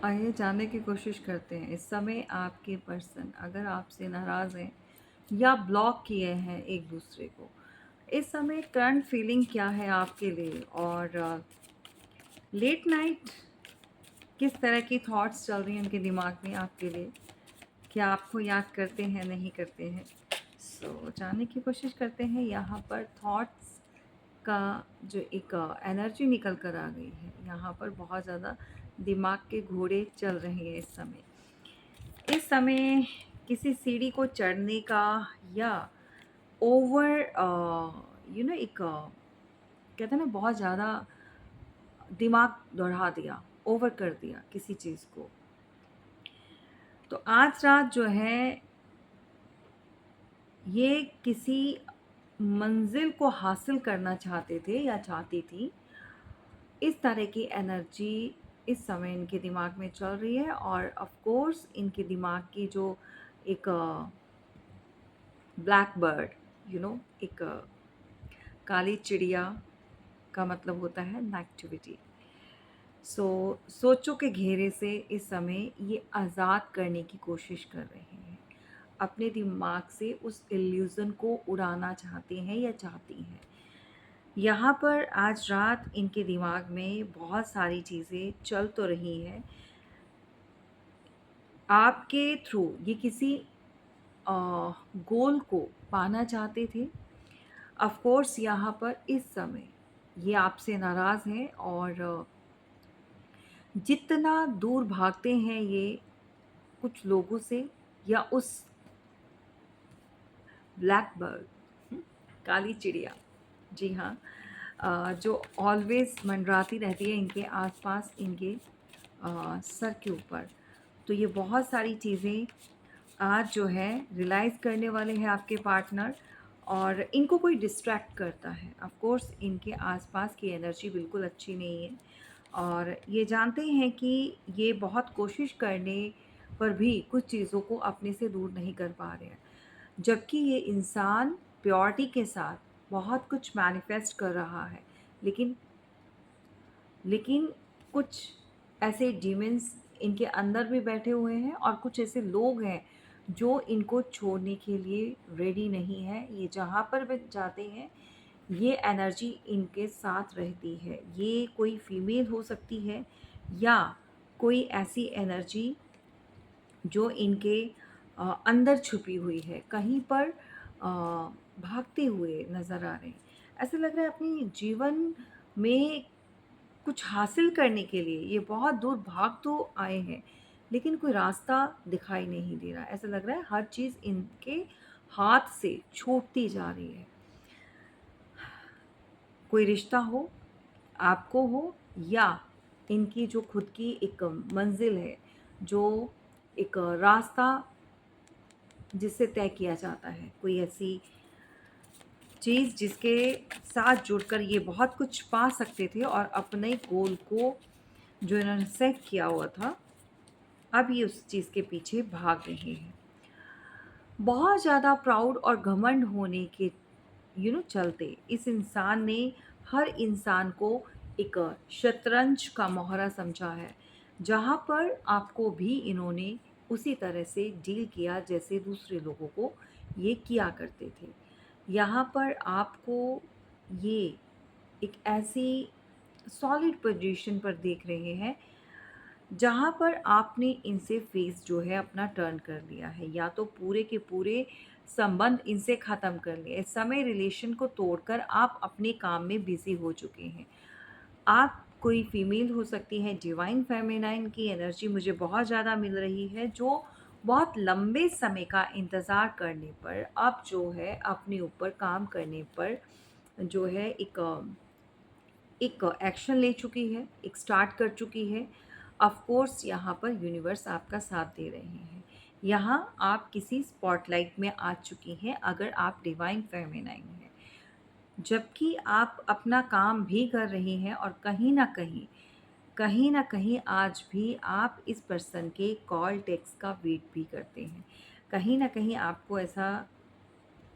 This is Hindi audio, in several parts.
आइए जानने की कोशिश करते हैं। इस समय आपके पर्सन अगर आपसे नाराज़ हैं या ब्लॉक किए हैं एक दूसरे को, इस समय करंट फीलिंग क्या है आपके लिए? और लेट नाइट किस तरह की थॉट्स चल रही हैं उनके दिमाग में आपके लिए? क्या आपको याद करते हैं, नहीं करते हैं? जानने की कोशिश करते हैं। यहाँ पर थॉट्स का जो एक एनर्जी निकल कर आ गई है, यहाँ पर बहुत ज़्यादा दिमाग के घोड़े चल रहे हैं इस समय किसी सीढ़ी को चढ़ने का या ओवर एक कहते हैं ना, बहुत ज़्यादा दिमाग दौड़ा दिया, ओवर कर दिया किसी चीज़ को। तो आज रात जो है ये किसी मंजिल को हासिल करना चाहते थे या चाहती थी। इस तरह की एनर्जी इस समय इनके दिमाग में चल रही है और ऑफ कोर्स इनके दिमाग की जो एक ब्लैक बर्ड, एक काली चिड़िया का मतलब होता है नेगेटिविटी। सोचों के घेरे से इस समय ये आज़ाद करने की कोशिश कर रहे हैं। अपने दिमाग से उस इल्यूज़न को उड़ाना चाहते हैं या चाहती हैं। यहाँ पर आज रात इनके दिमाग में बहुत सारी चीज़ें चल तो रही हैं। आपके थ्रू ये किसी अ, गोल को पाना चाहते थे। ऑफ़ कोर्स यहाँ पर इस समय ये आपसे नाराज़ हैं और जितना दूर भागते हैं ये कुछ लोगों से या उस ब्लैक बर्ड, काली चिड़िया, जी हाँ, जो ऑलवेज़ मंडराती रहती है इनके आस-पास, इनके सर के ऊपर। तो ये बहुत सारी चीज़ें आज जो है रियलाइज़ करने वाले हैं आपके पार्टनर और इनको कोई डिस्ट्रैक्ट करता है। ऑफ़ कोर्स इनके आस-पास की एनर्जी बिल्कुल अच्छी नहीं है और ये जानते हैं कि ये बहुत कोशिश करने पर भी कुछ चीज़ों को अपने से दूर नहीं कर पा रहे हैं। जबकि ये इंसान प्योरिटी के साथ बहुत कुछ मैनिफेस्ट कर रहा है। लेकिन लेकिन कुछ ऐसे डीमन्स इनके अंदर भी बैठे हुए हैं और कुछ ऐसे लोग हैं जो इनको छोड़ने के लिए रेडी नहीं है। ये जहाँ पर भी जाते हैं ये एनर्जी इनके साथ रहती है। ये कोई फीमेल हो सकती है या कोई ऐसी एनर्जी जो इनके अंदर छुपी हुई है, कहीं पर भागते हुए नज़र आ रहे हैं। ऐसा लग रहा है अपनी जीवन में कुछ हासिल करने के लिए ये बहुत दूर भाग तो आए हैं, लेकिन कोई रास्ता दिखाई नहीं दे रहा। ऐसा लग रहा है हर चीज़ इनके हाथ से छूटती जा रही है। कोई रिश्ता हो, आपको हो या इनकी जो खुद की एक मंज़िल है, जो एक रास्ता जिससे तय किया जाता है, कोई ऐसी चीज़ जिसके साथ जुड़कर ये बहुत कुछ पा सकते थे और अपने गोल को जो इन्होंने सेट किया हुआ था, अब ये उस चीज़ के पीछे भाग रहे हैं। बहुत ज़्यादा प्राउड और घमंड होने के चलते इस इंसान ने हर इंसान को एक शतरंज का मोहरा समझा है, जहाँ पर आपको भी इन्होंने उसी तरह से डील किया जैसे दूसरे लोगों को ये किया करते थे। यहाँ पर आपको ये एक ऐसी सॉलिड पोजीशन पर देख रहे हैं जहाँ पर आपने इनसे फेस जो है अपना टर्न कर लिया है, या तो पूरे के पूरे संबंध इनसे ख़त्म कर लिए। इस समय रिलेशन को तोड़कर आप अपने काम में बिज़ी हो चुके हैं। आप कोई फीमेल हो सकती हैं, डिवाइन फेमिनाइन की एनर्जी मुझे बहुत ज़्यादा मिल रही है, जो बहुत लंबे समय का इंतज़ार करने पर अब जो है अपने ऊपर काम करने पर जो है एक एक्शन ले चुकी है, एक स्टार्ट कर चुकी है। ऑफ़ कोर्स यहाँ पर यूनिवर्स आपका साथ दे रहे हैं। यहाँ आप किसी स्पॉटलाइट में आ चुकी हैं अगर आप डिवाइन फेमिनाइन हैं। जबकि आप अपना काम भी कर रही हैं और कहीं न कहीं आज भी आप इस पर्सन के कॉल टेक्स्ट का वेट भी करते हैं। कहीं न कहीं आपको ऐसा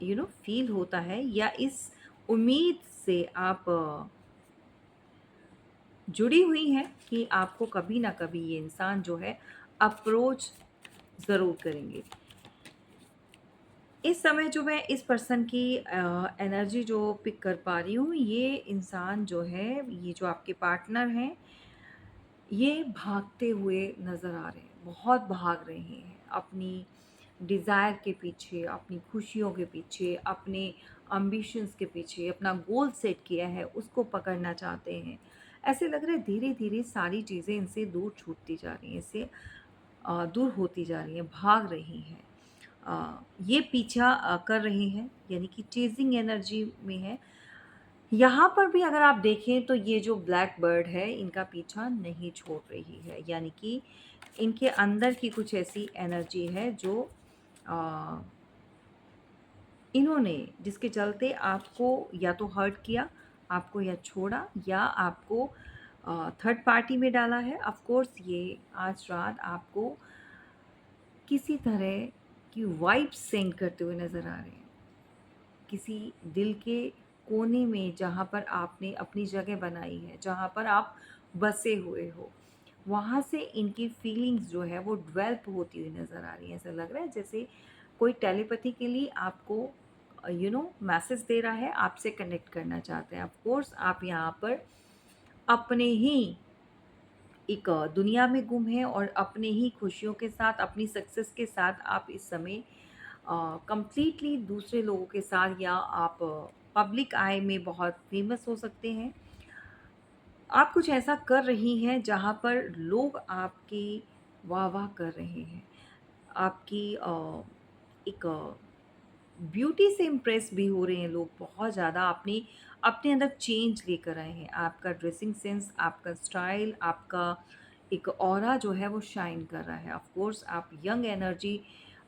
फ़ील होता है या इस उम्मीद से आप जुड़ी हुई हैं कि आपको कभी ना कभी ये इंसान जो है अप्रोच ज़रूर करेंगे। इस समय जो मैं इस पर्सन की एनर्जी जो पिक कर पा रही हूँ, ये इंसान जो है, ये जो आपके पार्टनर हैं, ये भागते हुए नज़र आ रहे हैं, बहुत भाग रहे हैं अपनी डिज़ायर के पीछे, अपनी खुशियों के पीछे, अपने एम्बिशंस के पीछे, अपना गोल सेट किया है, उसको पकड़ना चाहते हैं। ऐसे लग रहा है धीरे-धीरे सारी चीज़ें इनसे दूर छूटती जा रही हैं, इससे दूर होती जा रही हैं, भाग रही हैं। ये पीछा कर रही हैं, यानी कि चेज़िंग एनर्जी में है। यहाँ पर भी अगर आप देखें तो ये जो ब्लैक बर्ड है, इनका पीछा नहीं छोड़ रही है, यानी कि इनके अंदर की कुछ ऐसी एनर्जी है जो अ, इन्होंने जिसके चलते आपको या तो हर्ट किया, आपको या छोड़ा या आपको थर्ड पार्टी में डाला है। ऑफ़ कोर्स ये आज रात आपको किसी तरह की वाइब्स सेंड करते हुए नज़र आ रहे हैं। किसी दिल के कोने में जहाँ पर आपने अपनी जगह बनाई है, जहाँ पर आप बसे हुए हो, वहाँ से इनकी फीलिंग्स जो है वो डेवलप होती हुई नज़र आ रही है। ऐसा लग रहा है जैसे कोई टेलीपैथी के लिए आपको मैसेज दे रहा है, आपसे कनेक्ट करना चाहते हैं। ऑफ कोर्स आप यहाँ पर अपने ही एक दुनिया में गुम हैं और अपने ही खुशियों के साथ, अपनी सक्सेस के साथ आप इस समय कंप्लीटली दूसरे लोगों के साथ, या आप पब्लिक आई में बहुत फेमस हो सकते हैं। आप कुछ ऐसा कर रही हैं जहाँ पर लोग आपकी वाह-वाह कर रहे हैं। आपकी एक ब्यूटी से इम्प्रेस भी हो रहे हैं लोग बहुत ज़्यादा। आपने अपने अंदर चेंज लेकर आए हैं। आपका ड्रेसिंग सेंस, आपका स्टाइल, आपका एक ऑरा जो है वो शाइन कर रहा है। ऑफ़ कोर्स आप यंग एनर्जी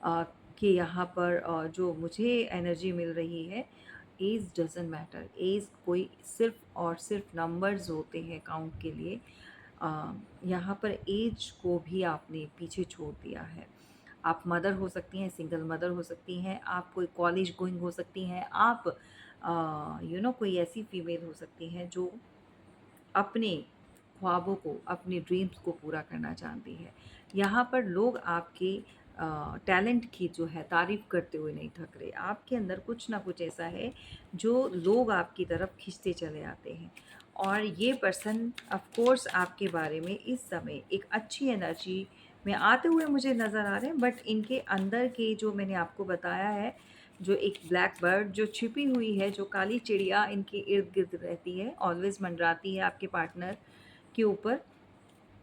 अ, के यहाँ पर जो मुझे एनर्जी मिल रही है, ऐज डज़न्ट मैटर। ऐज कोई सिर्फ़ और सिर्फ़ नंबर्स होते हैं काउंट के लिए। यहाँ पर ऐज को भी आपने पीछे छोड़ दिया है। आप मदर हो सकती हैं, सिंगल मदर हो सकती हैं, आप कोई कॉलेज गोइंग हो सकती हैं, आप कोई ऐसी फीमेल हो सकती हैं जो अपने ख्वाबों को, अपने ड्रीम्स को पूरा करना चाहती है। यहाँ पर लोग आपके टैलेंट की जो है तारीफ़ करते हुए नहीं थक रहे। आपके अंदर कुछ ना कुछ ऐसा है जो लोग आपकी तरफ खींचते चले आते हैं। और ये पर्सन ऑफ़ कोर्स आपके बारे में इस समय एक अच्छी एनर्जी में आते हुए मुझे नज़र आ रहे हैं, बट इनके अंदर के जो मैंने आपको बताया है, जो एक ब्लैक बर्ड जो छिपी हुई है, जो काली चिड़िया इनके इर्द-गिर्द रहती है, ऑलवेज़ मंडराती है आपके पार्टनर के ऊपर,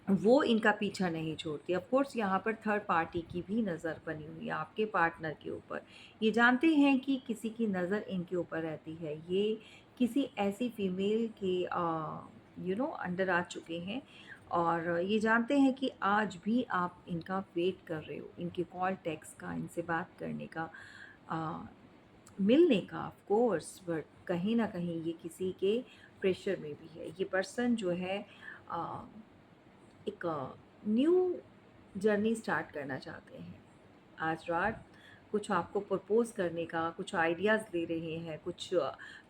वो इनका पीछा नहीं छोड़ती। ऑफ़ कोर्स यहाँ पर थर्ड पार्टी की भी नज़र बनी हुई है आपके पार्टनर के ऊपर। ये जानते हैं कि किसी की नज़र इनके ऊपर रहती है। ये किसी ऐसी फीमेल के अंडर आ चुके हैं और ये जानते हैं कि आज भी आप इनका वेट कर रहे हो, इनके कॉल टेक्स्ट का, इनसे बात करने का, अ, मिलने का ऑफ़ कोर्स, बट कहीं न कहीं ये किसी के प्रेशर में भी है। ये पर्सन जो है अ एक न्यू जर्नी स्टार्ट करना चाहते हैं। आज रात कुछ आपको प्रपोज़ करने का, कुछ आइडियाज़ दे रहे हैं, कुछ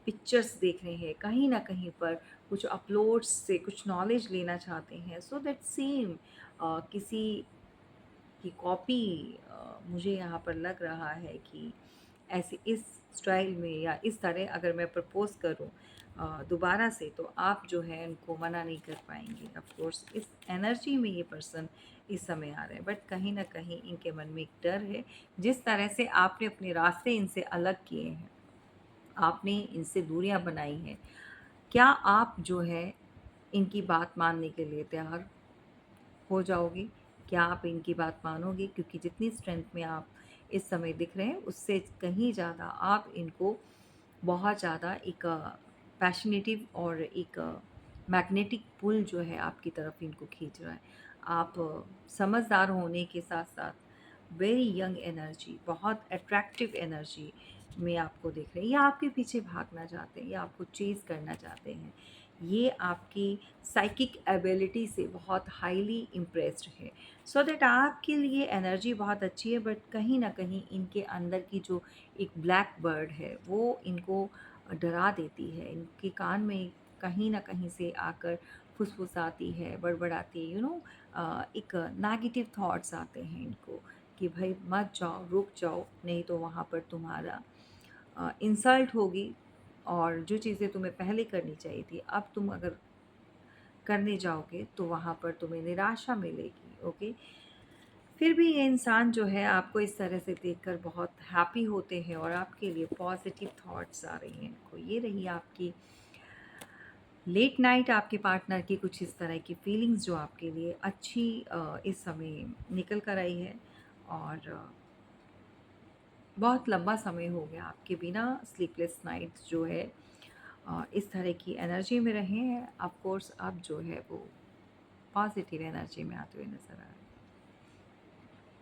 पिक्चर्स देख रहे हैं, कहीं न कहीं पर कुछ अपलोड्स से कुछ नॉलेज लेना चाहते हैं, सो दैट सेम किसी की कॉपी मुझे यहाँ पर लग रहा है कि ऐसे इस स्टाइल में या इस तरह अगर मैं प्रपोज़ करूँ दोबारा से, तो आप जो है उनको मना नहीं कर पाएँगे। ऑफ़ कोर्स इस एनर्जी में ये पर्सन इस समय आ रहे हैं, बट कहीं न कहीं इनके मन में एक डर है। जिस तरह से आपने अपने रास्ते इनसे अलग किए हैं, आपने इनसे दूरियाँ बनाई हैं, क्या आप जो है इनकी बात मानने के लिए तैयार हो जाओगे? क्या आप इनकी बात मानोगे? क्योंकि जितनी स्ट्रेंथ में आप इस समय दिख रहे हैं, उससे कहीं ज़्यादा आप इनको बहुत ज़्यादा एक पैशनेटिव और एक मैग्नेटिक पुल जो है आपकी तरफ इनको खींच रहा है। आप समझदार होने के साथ-साथ वेरी यंग एनर्जी, बहुत अट्रैक्टिव एनर्जी में आपको दिख रहे हैं, या आपके पीछे भागना चाहते हैं, या आपको चेज़ करना चाहते हैं। ये आपकी साइकिक एबिलिटी से बहुत हाईली इम्प्रेस्ड है, सो दैट आपके लिए एनर्जी बहुत अच्छी है, बट कहीं न कहीं इनके अंदर की जो एक ब्लैक बर्ड है वो इनको डरा देती है। इनके कान में कहीं न कहीं से आकर फुसफुसाती है, बड़बड़ाती है, एक नेगेटिव थॉट्स आते हैं इनको कि भाई मत जाओ, रुक जाओ, नहीं तो वहाँ पर तुम्हारा इंसल्ट होगी और जो चीज़ें तुम्हें पहले करनी चाहिए थी, अब तुम अगर करने जाओगे तो वहाँ पर तुम्हें निराशा मिलेगी। ओके, फिर भी ये इंसान जो है आपको इस तरह से देखकर बहुत हैप्पी होते हैं और आपके लिए पॉजिटिव थॉट्स आ रही हैं इनको। ये रही आपकी लेट नाइट आपके पार्टनर की कुछ इस तरह की फीलिंग्स जो आपके लिए अच्छी इस समय निकल कर आई है। और बहुत लंबा समय हो गया आपके बिना स्लीपलेस नाइट्स जो है इस तरह की एनर्जी में रहे हैं। ऑफ कोर्स अब जो है वो पॉजिटिव एनर्जी में आते हुए नज़र आ रहे हैं।